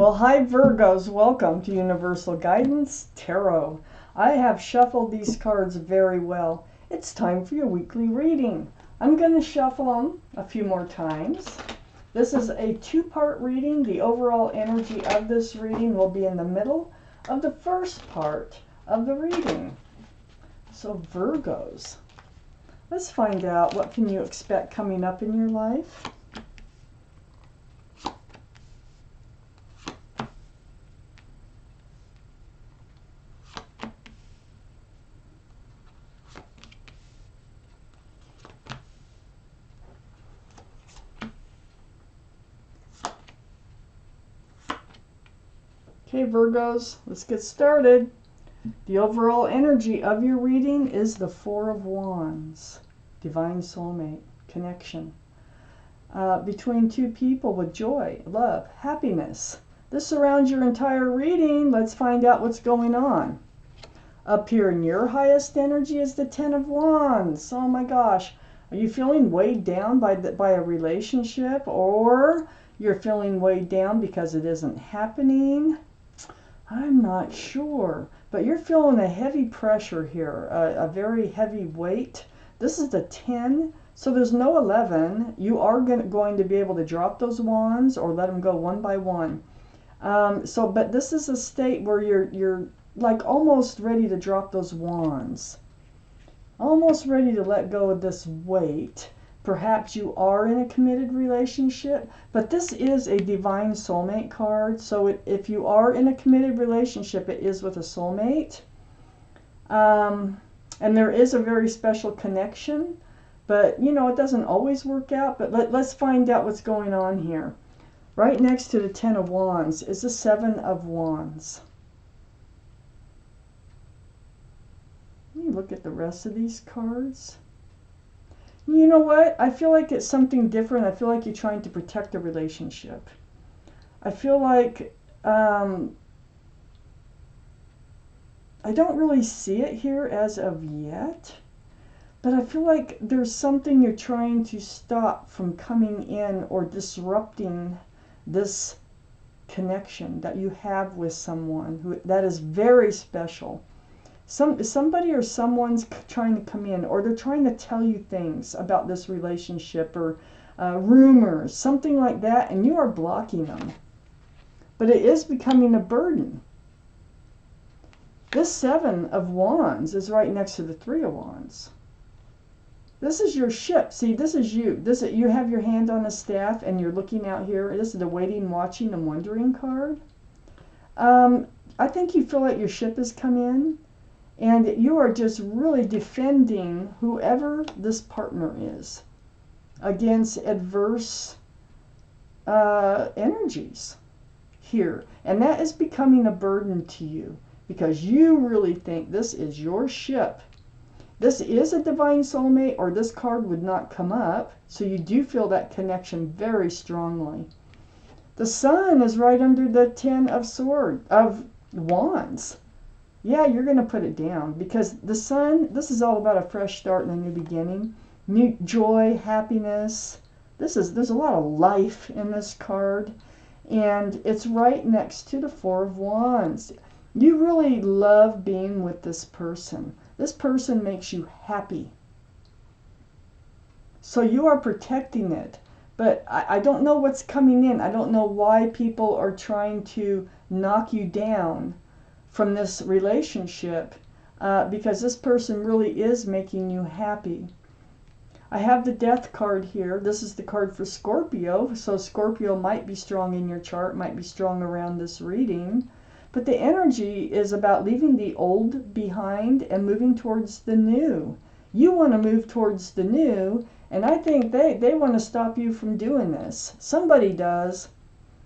Well, hi Virgos, welcome to Universal Guidance Tarot. I have shuffled these cards very well. It's time for your weekly reading. I'm going to shuffle them a few more times. This is a two-part reading. The overall energy of this reading will be in the middle of the first part of the reading. So Virgos, let's find out what can you expect coming up in your life. Okay, Virgos, let's get started. The overall energy of your reading is the Four of Wands, divine soulmate, connection. Between two people with joy, love, happiness. This surrounds your entire reading. Let's find out what's going on. Up here in your highest energy is the Ten of Wands. Oh my gosh. Are you feeling weighed down by a relationship, or you're feeling weighed down because it isn't happening? I'm not sure, but you're feeling a heavy pressure here, a very heavy weight. This is the 10, so there's no 11. You are going to be able to drop those wands or let them go one by one. But this is a state where you're like almost ready to drop those wands, almost ready to let go of this weight. Perhaps you are in a committed relationship, but this is a divine soulmate card. So if you are in a committed relationship, it is with a soulmate. And there is a very special connection, but you know, it doesn't always work out. But let's find out what's going on here. Right next to the Ten of Wands is the Seven of Wands. Let me look at the rest of these cards. You know what? I feel like it's something different. I feel like you're trying to protect a relationship. I feel like I don't really see it here as of yet, but I feel like there's something you're trying to stop from coming in or disrupting this connection that you have with someone that is very special. Somebody or someone's trying to come in, or they're trying to tell you things about this relationship, or rumors, something like that, and you are blocking them. But it is becoming a burden. This Seven of Wands is right next to the Three of Wands. This is your ship. See, this is you. You have your hand on a staff and you're looking out here. This is the waiting, watching, and wondering card. I think you feel like your ship has come in, and you are just really defending whoever this partner is against adverse energies here. And that is becoming a burden to you because you really think this is your ship. This is a divine soulmate, or this card would not come up. So you do feel that connection very strongly. The Sun is right under the Ten of Wands. Yeah, you're going to put it down because the Sun, this is all about a fresh start and a new beginning, new joy, happiness. There's a lot of life in this card, and it's right next to the Four of Wands. You really love being with this person. This person makes you happy. So you are protecting it. But I don't know what's coming in. I don't know why people are trying to knock you down from this relationship, because this person really is making you happy. I have the Death card here. This is the card for Scorpio, so Scorpio might be strong in your chart, might be strong around this reading. But the energy is about leaving the old behind and moving towards the new. You want to move towards the new, and I think they want to stop you from doing this. Somebody does.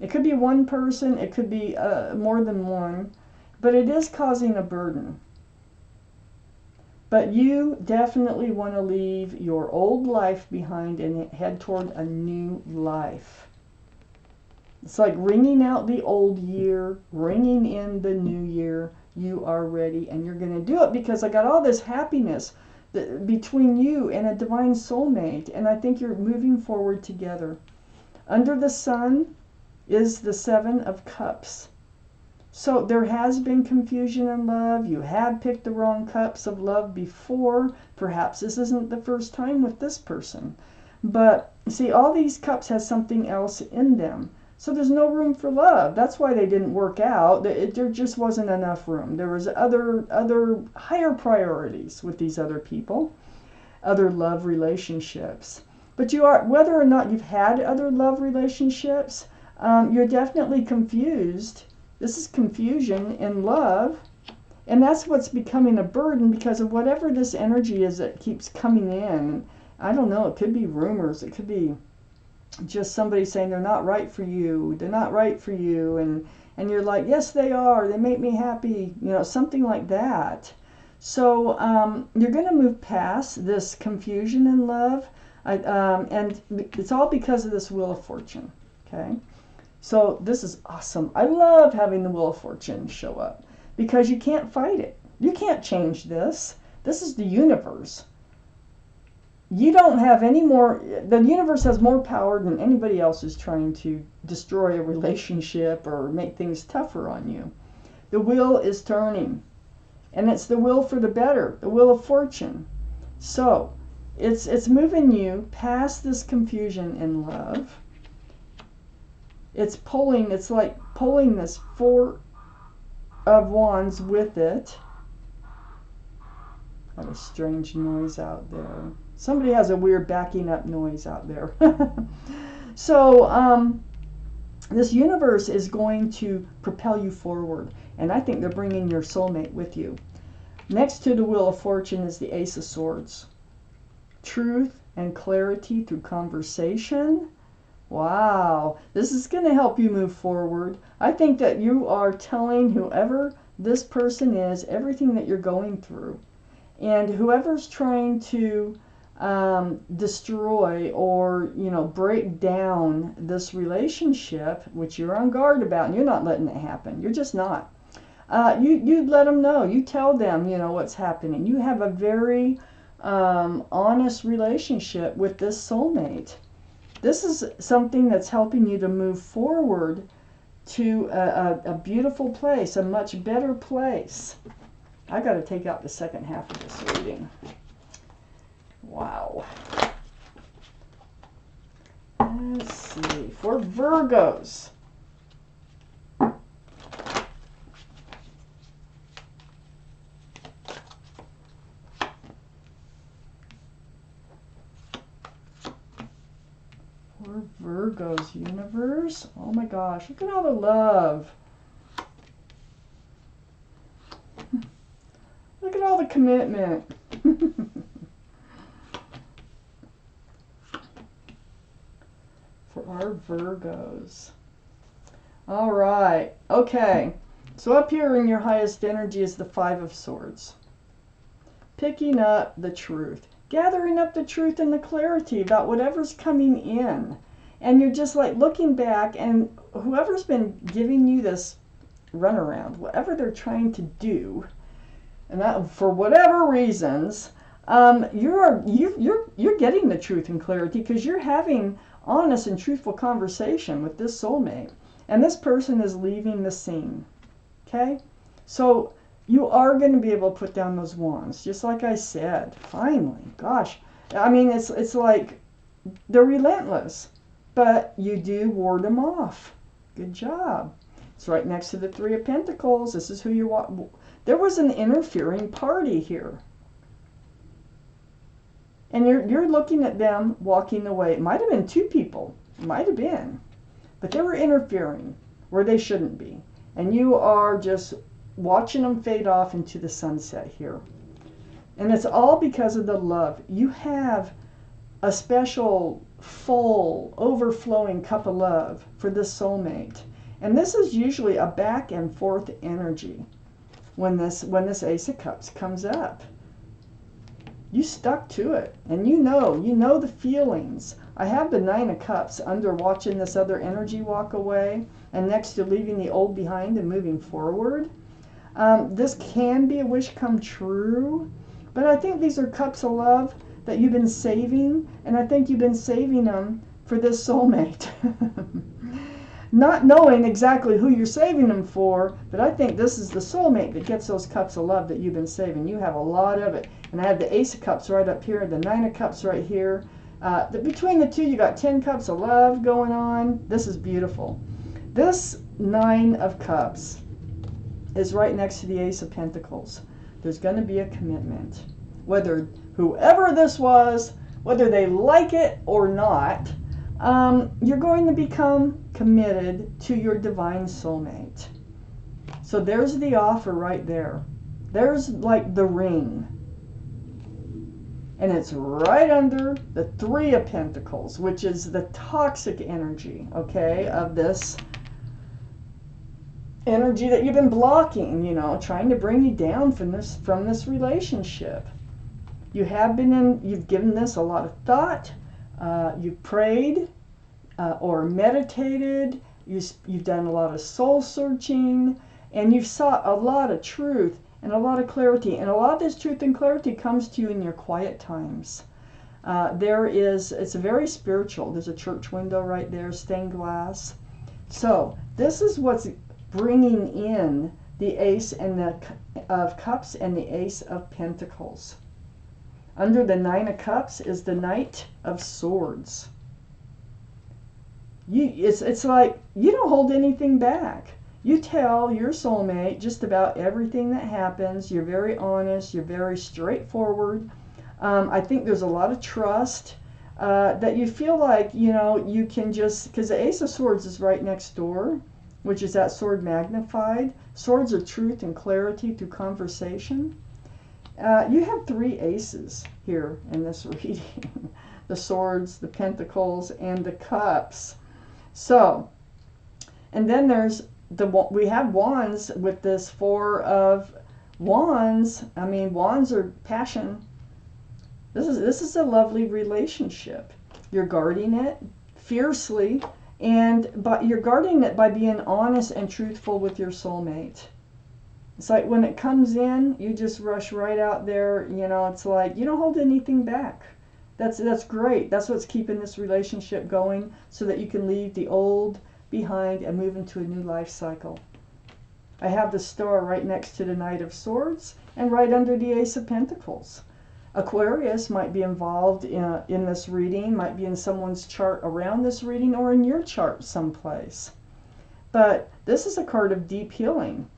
It could be one person, it could be more than one. But it is causing a burden. But you definitely want to leave your old life behind and head toward a new life. It's like ringing out the old year, ringing in the new year. You are ready, and you're going to do it because I got all this happiness between you and a divine soulmate, and I think you're moving forward together. Under the Sun is the Seven of Cups. So there has been confusion in love. You have picked the wrong cups of love before. Perhaps this isn't the first time with this person. But see, all these cups has something else in them. So there's no room for love. That's why they didn't work out. There just wasn't enough room. There was other higher priorities with these other people, other love relationships. But you are, whether or not you've had other love relationships, you're definitely confused. This is confusion in love. And that's what's becoming a burden because of whatever this energy is that keeps coming in. I don't know, it could be rumors. It could be just somebody saying they're not right for you. They're not right for you. And you're like, yes, they are. They make me happy. You know, something like that. So you're going to move past this confusion in love. And it's all because of this Wheel of Fortune. Okay? So this is awesome. I love having the Wheel of Fortune show up because you can't fight it. You can't change this. This is the universe. You don't have any more, the universe has more power than anybody else is trying to destroy a relationship or make things tougher on you. The wheel is turning, and it's the will for the better, the Wheel of Fortune. So it's moving you past this confusion in love. It's like pulling this Four of Wands with it. Got a strange noise out there. Somebody has a weird backing up noise out there. So this universe is going to propel you forward. And I think they're bringing your soulmate with you. Next to the Wheel of Fortune is the Ace of Swords. Truth and clarity through conversation. Wow. This is going to help you move forward. I think that you are telling whoever this person is everything that you're going through. And whoever's trying to destroy or, you know, break down this relationship, which you're on guard about, and you're not letting it happen. You're just not. You let them know. You tell them, you know, what's happening. You have a very honest relationship with this soulmate. This is something that's helping you to move forward to a beautiful place, a much better place. I got to take out the second half of this reading. Wow. Let's see. For Virgos. For Virgos, universe. Oh my gosh, look at all the love. Look at all the commitment. For our Virgos. All right. Okay. So up here in your highest energy is the Five of Swords. Picking up the truth. Gathering up the truth and the clarity about whatever's coming in. And you're just like looking back, and whoever's been giving you this runaround, whatever they're trying to do, and that, for whatever reasons, you're getting the truth and clarity because you're having honest and truthful conversation with this soulmate, and this person is leaving the scene. Okay, so you are going to be able to put down those wands, just like I said. Finally, gosh, I mean, it's like they're relentless, but you do ward them off. Good job. It's right next to the Three of Pentacles. This is who you want. There was an interfering party here. And you're looking at them walking away. It might have been two people. It might have been. But they were interfering where they shouldn't be. And you are just watching them fade off into the sunset here. And it's all because of the love. You have a special, full, overflowing cup of love for this soulmate. And this is usually a back and forth energy. When this Ace of Cups comes up, you stuck to it, and you know the feelings. I have the Nine of Cups under watching this other energy walk away, and next to leaving the old behind and moving forward. This can be a wish come true, but I think these are cups of love that you've been saving, and I think you've been saving them for this soulmate. not knowing exactly who you're saving them for, but I think this is the soulmate that gets those cups of love that you've been saving. You have a lot of it. And I have the Ace of Cups right up here, the Nine of Cups right here. Between the two, you got 10 cups of love going on. This is beautiful. This Nine of Cups is right next to the Ace of Pentacles. There's going to be a commitment. Whether whoever this was, whether they like it or not, you're going to become committed to your divine soulmate. So there's the offer right there. There's like the ring. And it's right under the Three of Pentacles, which is the toxic energy, okay, of this energy that you've been blocking, you know, trying to bring you down from this relationship. You've given this a lot of thought. You've prayed or meditated. You've done a lot of soul searching, and you've sought a lot of truth and a lot of clarity. And a lot of this truth and clarity comes to you in your quiet times. It's very spiritual. There's a church window right there, stained glass. So this is what's bringing in the Ace of Cups and the Ace of Pentacles. Under the Nine of Cups is the Knight of Swords. It's like you don't hold anything back. You tell your soulmate just about everything that happens. You're very honest. You're very straightforward. I think there's a lot of trust that you feel like, you know, you can just, because the Ace of Swords is right next door, which is that sword magnified. Swords are truth and clarity through conversation. You have three aces here in this reading. The swords, the pentacles, and the cups. So, and then we have wands with this Four of Wands. I mean, wands are passion. This is a lovely relationship. You're guarding it fiercely, but you're guarding it by being honest and truthful with your soulmate. It's like when it comes in, you just rush right out there. You know, it's like you don't hold anything back. That's great. That's what's keeping this relationship going, so that you can leave the old behind and move into a new life cycle. I have the Star right next to the Knight of Swords and right under the Ace of Pentacles. Aquarius might be involved in this reading, might be in someone's chart around this reading, or in your chart someplace. But this is a card of deep healing.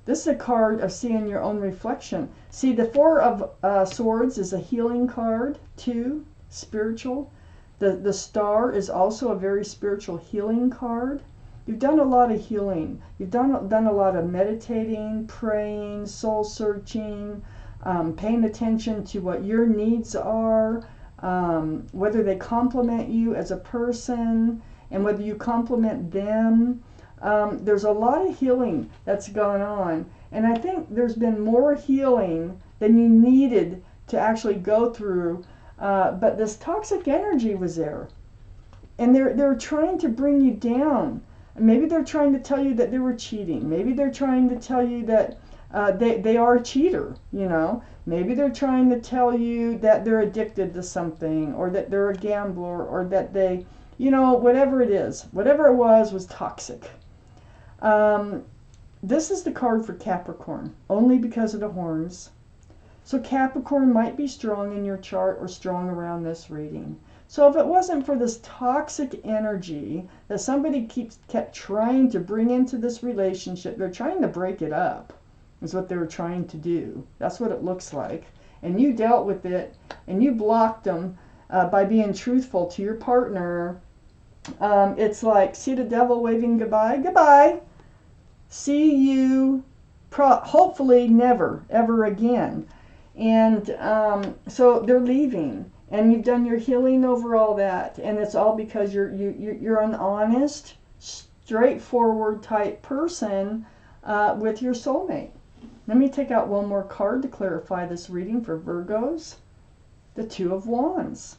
This is a card of seeing your own reflection. See, the Four of Swords is a healing card too, spiritual. The Star is also a very spiritual healing card. You've done a lot of healing. You've done a lot of meditating, praying, soul searching, paying attention to what your needs are, whether they complement you as a person, and whether you complement them. There's a lot of healing that's gone on, and I think there's been more healing than you needed to actually go through, but this toxic energy was there, and they're trying to bring you down. Maybe they're trying to tell you that they were cheating. Maybe they're trying to tell you that they are a cheater, you know. Maybe they're trying to tell you that they're addicted to something, or that they're a gambler, or that they, you know, whatever it is, whatever it was toxic. This is the card for Capricorn, only because of the horns. So Capricorn might be strong in your chart or strong around this reading. So if it wasn't for this toxic energy that somebody kept trying to bring into this relationship, they're trying to break it up, is what they were trying to do. That's what it looks like. And you dealt with it, and you blocked them by being truthful to your partner. It's like, see the devil waving goodbye? Goodbye. See you hopefully never, ever again. And so they're leaving. And you've done your healing over all that. And it's all because you're an honest, straightforward type person with your soulmate. Let me take out one more card to clarify this reading for Virgos. The Two of Wands.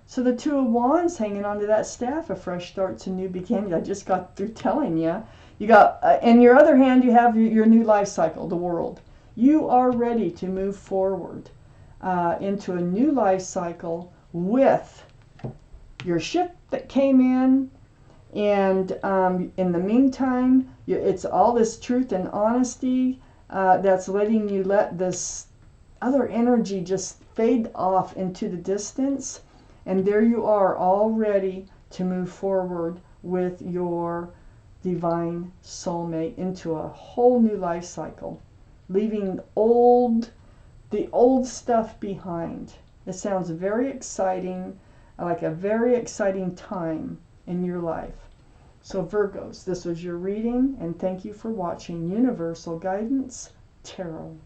So the Two of Wands hanging onto that staff, a fresh start's a new beginning. I just got through telling you. You got, in your other hand, you have your new life cycle, the world. You are ready to move forward into a new life cycle with your ship that came in, And in the meantime, it's all this truth and honesty that's letting you let this other energy just fade off into the distance. And there you are, all ready to move forward with your divine soulmate into a whole new life cycle, leaving the old stuff behind. It sounds very exciting, like a very exciting time in your life. So Virgos, this was your reading, and thank you for watching Universal Guidance Tarot.